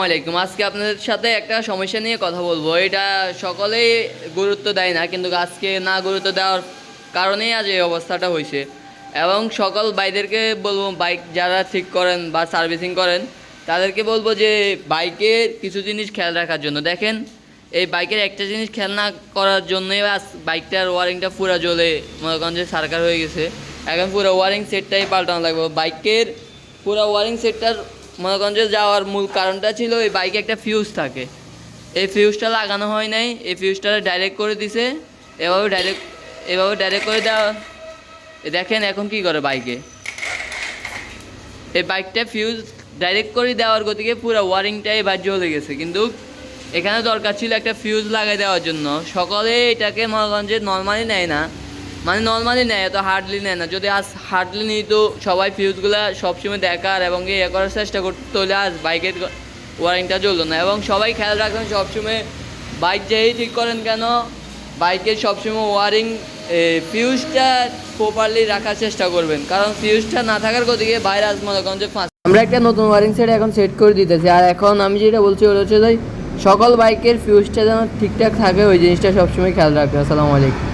আলাইকুম। আজকে আপনাদের সাথে একটা সমস্যা নিয়ে কথা বলবো। এটা সকলেই গুরুত্ব দেয় না, কিন্তু আজকে না গুরুত্ব দেওয়ার কারণেই আজ এই অবস্থাটা হয়েছে। এবং সকল ভাইদেরকে বলবো, বাইক যারা ঠিক করেন বা সার্ভিসিং করেন তাদেরকে বলবো যে বাইকের কিছু জিনিস খেয়াল রাখার জন্য। দেখেন, এই বাইকের একটা জিনিস খেয়াল না করার জন্যই আজ বাইকটার ওয়ারিংটা পুরো জ্বলে মনে করেন যে সার্কার হয়ে গেছে। এখন পুরো ওয়ারিং সেটটাই পাল্টানো লাগবে। বাইকের পুরো ওয়ারিং সেটটার মনে করেন যে যাওয়ার মূল কারণটা ছিল এই বাইকে একটা ফিউজ থাকে, এই ফিউজটা লাগানো হয় নাই, এই ফিউজটা ডাইরেক্ট করে দিছে। এভাবে ডাইরেক্ট করে দেওয়া। দেখেন এখন কি করে বাইকে, এই বাইকটা ফিউজ ডাইরেক্ট করে দেওয়ার গতিকে পুরো ওয়ারিংটাই এবার জ্বলে গেছে। কিন্তু এখানে দরকার ছিল একটা ফিউজ লাগাই দেওয়ার জন্য। সকলে এটাকে মনে করেন যে নর্মালি নেয় না, মানে নর্মালি নেয়, এত হার্ডলি নেয় না। যদি আজ হার্ডলি নিত সবাই, ফিউজগুলো সবসময় দেখার এবং ইয়ে করার চেষ্টা করতো, তাহলে আজ বাইকের ওয়ারিংটা জ্বলতো না। এবং সবাই খেয়াল রাখবেন সবসময়, বাইক যেই ঠিক করেন কেন বাইকের সবসময় ওয়ারিং ফিউজটা প্রপারলি রাখার চেষ্টা করবেন, কারণ ফিউজটা না থাকার গতিকে বাইরে আজ মনে করেন যে আমরা একটা নতুন ওয়ারিং সেট এখন সেট করে দিতেছি। আর এখন আমি যেটা বলছি ওটা হচ্ছে সকল বাইকের ফিউজটা যেন ঠিকঠাক থাকে, ওই জিনিসটা সবসময় খেয়াল রাখবেন। আসসালামু আলাইকুম।